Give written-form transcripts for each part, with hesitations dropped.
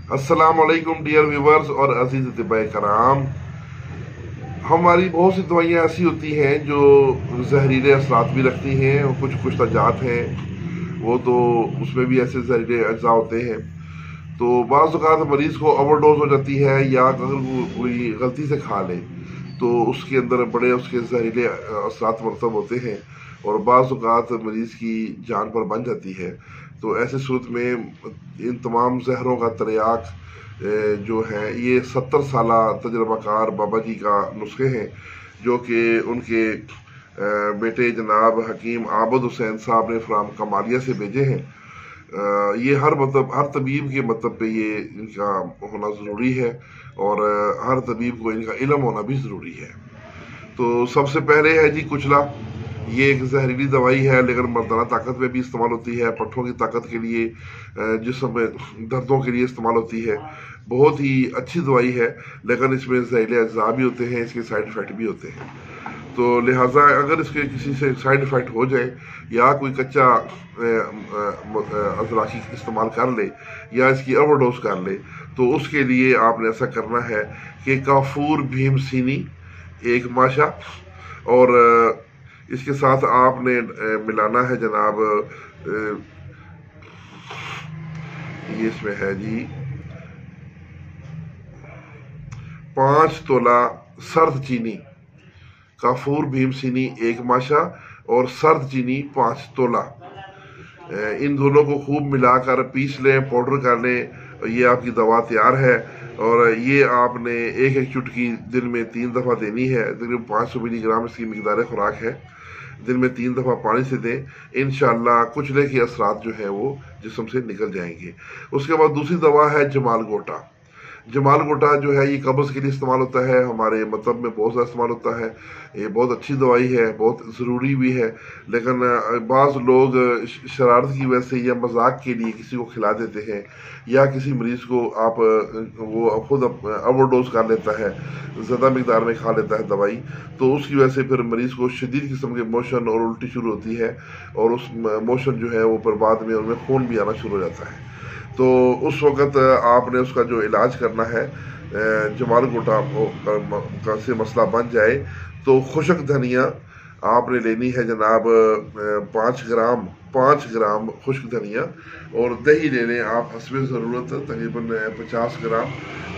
अस्सलाम वालेकुम dear viewers और अजीज अतिबाए कराम। हमारी बहुत सी दवाइयाँ ऐसी होती हैं जो जहरीले असरात भी रखती हैं और कुछ कुछ तजात हैं वो तो उसमें भी ऐसे जहरीले अज्जा होते हैं। तो बाज़ औक़ात मरीज़ को ओवरडोज हो जाती है या अगर वो कोई गलती से खा ले तो उसके अंदर बड़े उसके जहरीले असरात मरतब होते हैं और बाज़ औक़ात मरीज़ की जान पर बन जाती है। तो ऐसे सूरत में इन तमाम जहरों का तरियाक जो है ये 70 साला तजर्बाकार बाबा जी का नुस्खे हैं जो कि उनके बेटे जनाब हकीम आबद हुसैन साहब ने फ्राम कमालिया से भेजे हैं। ये हर तबीब के मतलब पे ये इनका होना ज़रूरी है और हर तबीब को इनका इल्म होना भी ज़रूरी है। तो सबसे पहले है जी कुचला। ये एक जहरीली दवाई है लेकिन मर्दाना ताकत में भी इस्तेमाल होती है, पट्ठों की ताकत के लिए, जिस्म में दर्दों के लिए इस्तेमाल होती है। बहुत ही अच्छी दवाई है लेकिन इसमें जहरीले अज्जा भी होते हैं, इसके साइड इफ़ेक्ट भी होते हैं। तो लिहाजा अगर इसके किसी से साइड इफ़ेक्ट हो जाए या कोई कच्चा अजराखी इस्तेमाल कर ले या इसकी ओवरडोज कर ले तो उसके लिए आपने ऐसा करना है कि काफूर भीमसीनी एक माशा और इसके साथ आपने मिलाना है जनाब ये इसमें है जी 5 तोला सर्द चीनी। काफूर भीमसीनी एक माशा और सर्द चीनी 5 तोला। इन दोनों को खूब मिलाकर पीस लें, पाउडर कर लें। ये आपकी दवा तैयार है और ये आपने एक एक चुटकी दिन में 3 दफ़ा देनी है। तकरीबन 500 मिलीग्राम इसकी मिकदार खुराक है। दिन में 3 दफ़ा पानी से दें। इंशाअल्लाह कुचले के असरात जो है वो जिस्म से निकल जाएंगे। उसके बाद दूसरी दवा है जमाल गोटा। जमाल गोटा जो है ये कब्ज़ के लिए इस्तेमाल होता है, हमारे मतलब में बहुत ज़्यादा इस्तेमाल होता है। ये बहुत अच्छी दवाई है, बहुत ज़रूरी भी है लेकिन बाज़ लोग शरारत की वजह से या मजाक के लिए किसी को खिला देते हैं या किसी मरीज़ को वो खुद ओवरडोज कर लेता है, ज़्यादा मकदार में खा लेता है दवाई, तो उसकी वजह से फिर मरीज़ को शदीद किस्म के मोशन और उल्टी शुरू होती है और उस मोशन जो है वो फिर बाद में उनमें खून भी आना शुरू हो जाता है। तो उस वक़्त आपने उसका जो इलाज करना है जमाल गोटा का से मसला बन जाए तो खुशक धनिया आपने लेनी है जनाब 5 ग्राम खुश्क धनिया और दही ले लें आप हस्बे ज़रूरत तकरीबन 50 ग्राम।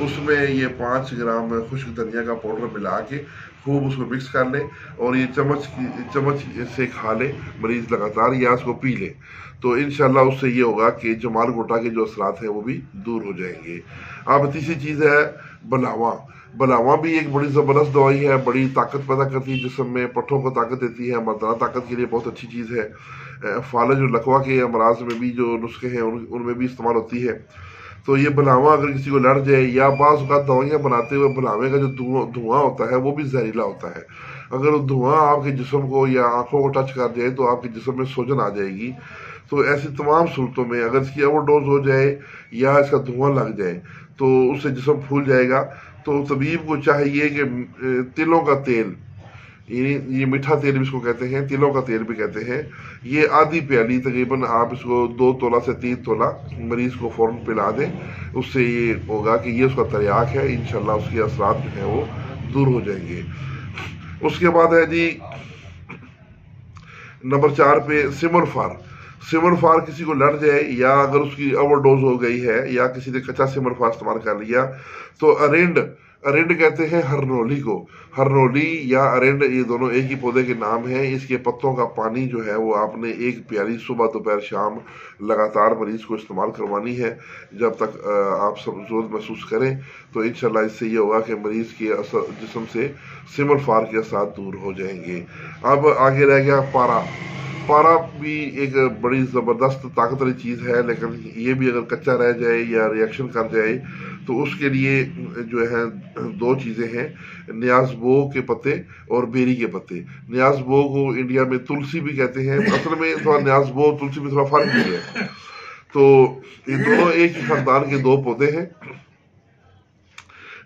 उसमें ये 5 ग्राम खुश्क धनिया का पाउडर मिला के खूब उसको मिक्स कर लें और ये चम्मच से खा लें मरीज़ लगातार या इसको पी लें। तो इंशाल्लाह उससे ये होगा कि जमाल गोटा के जो असरात हैं वो भी दूर हो जाएंगे। अब तीसरी चीज़ है बलावा। बलावा भी एक बड़ी ज़बरदस्त दवाई है, बड़ी ताकत पैदा करती है जिस्म में, पट्ठों को ताकत देती है, मर्दाना ताकत के लिए बहुत अच्छी चीज़ है। फालज और लकवा के अमराज में भी जो नुस्खे हैं उनमें भी इस्तेमाल होती है। तो ये बलावा अगर किसी को लड़ जाए या बाज़ औक़ात दवाइयाँ बनाते हुए बलावे का जो धुआं होता है वो भी जहरीला होता है। अगर वो धुआं आपके जिस्म को या आँखों को टच कर जाए तो आपके जिस्म में सूजन आ जाएगी। तो ऐसी तमाम सूरतों में अगर इसकी ओवरडोज हो जाए या इसका धुआं लग जाए तो उससे जिस्म फूल जाएगा। तो तबीब को चाहिए कि तिलों का तेल, ये मीठा तेल भी इसको कहते हैं, तिलों का तेल भी कहते हैं, ये आधी प्याली तकरीबन आप इसको 2 तोला से 3 तोला मरीज़ को फ़ौरन पिला दें। उससे ये होगा कि ये उसका तरियाक है, इंशाल्लाह उसके असरात जो हैं वो दूर हो जाएंगे। उसके बाद है जी नंबर 4 पे सिमरफार किसी को लड़ जाए या अगर उसकी ओवरडोज हो गई है या किसी ने कच्चा सिमरफार इस्तेमाल कर लिया तो अरेंड कहते हैं हरनोली को। हरनोली या अरेंड ये दोनों एक ही पौधे के नाम हैं। इसके पत्तों का पानी जो है वो आपने एक प्याली सुबह दोपहर शाम लगातार मरीज़ को इस्तेमाल करवानी है जब तक आप सब ज़रूरत महसूस करें। तो इंशाल्लाह इससे ये होगा कि मरीज़ के जिस्म से सिमरफार के असर दूर हो जाएंगे। अब आगे रह गया पारा भी एक बड़ी ज़बरदस्त ताकत वाली चीज़ है लेकिन ये भी अगर कच्चा रह जाए या रिएक्शन कर जाए तो उसके लिए जो है 2 चीज़ें हैं, न्याज़बो के पत्ते और बेरी के पत्ते। न्याज़बो को इंडिया में तुलसी भी कहते हैं, असल में थोड़ा न्याज़बो तुलसी में थोड़ा फ़र्क भी है। तो ये दोनों एक ही ख़ानदान के 2 पौधे हैं।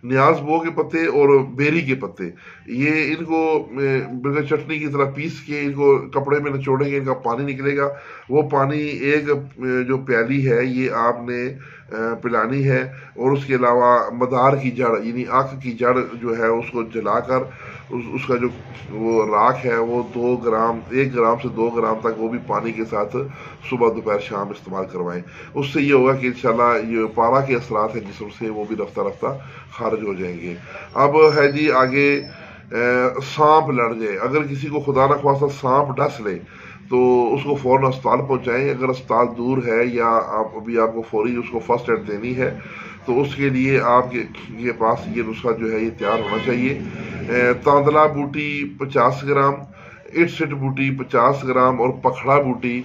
نیاز بو کے پتے اور بیری کے پتے، یہ ان کو بالکل چٹنی کی طرح پیس کے ان کو کپڑے میں نچوڑیں گے، ان کا پانی نکلے گا، وہ پانی ایک جو پیالی ہے یہ آپ نے پلانی ہے۔ اور اس کے علاوہ مدار کی جڑ یعنی آنکھ کی جڑ جو ہے اس کو جلا کر اس کا جو وہ راکھ ہے وہ 1 گرام سے 2 گرام تک وہ بھی پانی کے ساتھ صبح دوپہر شام استعمال کروائیں۔ اس سے یہ ہوگا کہ انشاءاللہ یہ پارا کے اثرات ہیں جسم سے وہ بھی رفتہ رفتہ خارج ہو جائیں گے۔ اب ہے جی آگے سانپ لڑ جائے، اگر کسی کو خدا نخواستہ سانپ ڈس لے تو اس کو فوراً اسپتال پہنچائیں۔ اگر اسپتال دور ہے یا ابھی آپ کو فوری اس کو فرسٹ ایڈ دینی ہے تو اس کے لیے آپ کے پاس یہ نسخہ جو ہے یہ تیار ہونا چاہیے۔ تاندلا بوٹی 50 گرام، اٹ سٹ بوٹی 50 گرام اور پکھڑا بوٹی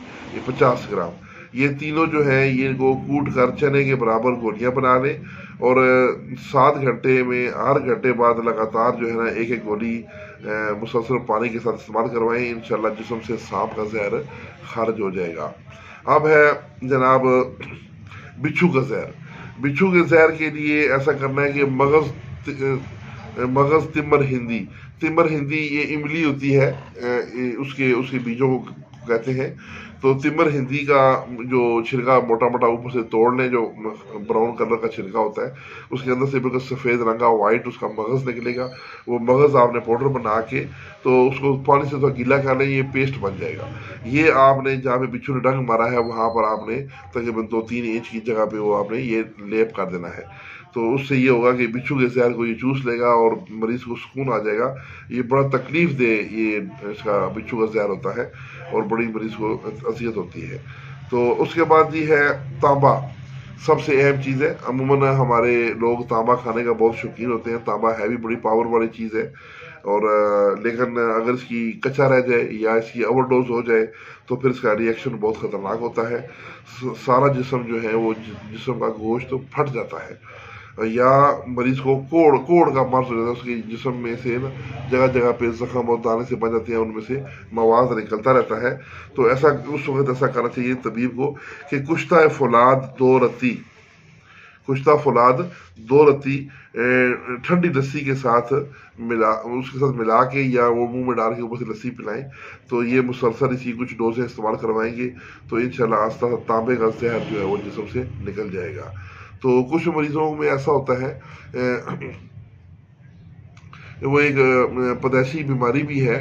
50 گرام، یہ تینوں جو ہیں یہ کو کوٹ کر چنے کے برابر گولیاں بنا لیں اور 7 گھنٹے میں ہر گھنٹے بعد لگاتار جو ہے نا ایک گولی مسلسل پانی کے ساتھ استعمال کروائیں، انشاءاللہ جسم سے سانپ کا زہر خارج ہو جائے گا۔ اب ہے جناب بچھو کا زہر۔ بچھو کے زہر کے لیے ایسا کرنا ہے کہ مغز تمر ہندی یہ املی ہوتی ہے، اس کے بیجوں کو کہتے ہیں، تو تمر ہندی کا جو چھلکا موٹا موٹا اوپر سے توڑ لیں، جو براؤن کلر کا چھلکا ہوتا ہے، اس کے اندر سے بالکل سفید رنگا وائٹ اس کا مغز نکلے گا، وہ مغز آپ نے پاؤڈر بنا کے تو اس کو پانی سے تھوڑا گیلا کر لیں، یہ پیسٹ بن جائے گا۔ یہ آپ نے جہاں پہ بچھو نے ڈنگ مارا ہے وہاں پر آپ نے تقریباً 2-3 انچ کی جگہ پہ وہ آپ نے یہ لیپ کر دینا ہے، تو اس سے یہ ہوگا کہ بچھو کے زہر کو یہ چوس لے گا اور مریض کو سکون آ جائے گا۔ یہ بڑا تکلیف دہ یہ اس کا بچھو کا زہر ہوتا ہے اور بڑی مریض کو اذیت ہوتی ہے۔ تو اس کے بعد یہ ہے تانبا، سب سے اہم چیز ہے۔ عموماً ہمارے لوگ تانبا کھانے کا بہت شوقین ہوتے ہیں، تانبا ہے بھی بڑی پاور والی چیز ہے، اور لیکن اگر اس کی کچا رہ جائے یا اس کی اوور ڈوز ہو جائے تو پھر اس کا ریئیکشن بہت خطرناک ہوتا ہے، سارا جسم جو ہے وہ جسم کا گوشت پھٹ جاتا ہے، یا مریض کو کوڑ کا مرض ہو جاتا ہے، اس کے جسم میں سے نا جگہ جگہ پہ زخم اور دانے سے بن جاتے ہیں، ان میں سے مواد نکلتا رہتا ہے۔ تو ایسا اس وقت ایسا کرنا چاہیے طبیب کو کہ کشتہ فولاد 2 رتی ٹھنڈی لسی کے ساتھ ملا کے یا وہ منہ میں ڈال کے اوپر سے لسی پلائیں، تو یہ مسلسل اسی کچھ ڈوزیں استعمال کروائیں گے تو انشاءاللہ آستہ تانبے کا زہر جو ہے وہ جسم سے نکل جائے گا۔ تو کچھ مریضوں میں ایسا ہوتا ہے وہ ایک پیدائشی بیماری بھی ہے،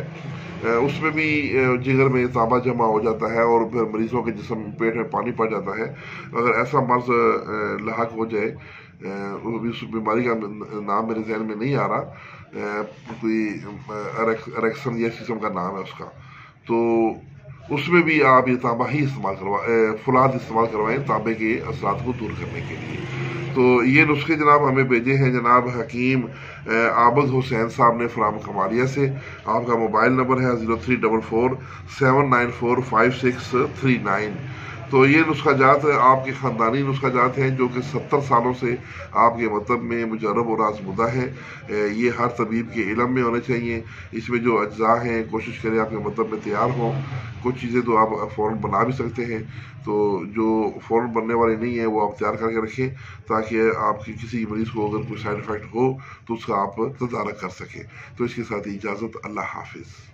اس میں بھی جگر میں تانبا جمع ہو جاتا ہے اور پھر مریضوں کے جسم پیٹ میں پانی پڑ جاتا ہے۔ اگر ایسا مرض لاحق ہو جائے، اس بیماری کا نام میرے ذہن میں نہیں آ رہا، کوئی اریکسن یا اس قسم کا نام ہے اس کا، تو اس میں بھی آپ یہ تانبا ہی فولاد استعمال کروائیں تانبے کے اثرات کو دور کرنے کے لیے۔ تو یہ نسخے جناب ہمیں بھیجے ہیں جناب حکیم عابد حسین صاحب نے فرام کمالیہ سے۔ آپ کا موبائل نمبر ہے 0344 794 5639۔ تو یہ نسخہ جات آپ کے خاندانی نسخہ جات ہیں جو کہ 70 سالوں سے آپ کے مطلب میں مجرب اور آزمودہ ہیں، یہ ہر طبیب کے علم میں ہونے چاہیے۔ اس میں جو اجزاء ہیں کوشش کریں آپ کے مطلب میں تیار ہوں، کچھ چیزیں تو آپ فوراً بنا بھی سکتے ہیں، تو جو فوراً بننے والی نہیں ہے وہ آپ تیار کر کے رکھیں تاکہ آپ کی کسی مریض کو اگر کوئی سائیڈ ایفیکٹ ہو تو اس کا آپ تدارک کر سکیں۔ تو اس کے ساتھ اجازت، اللہ حافظ۔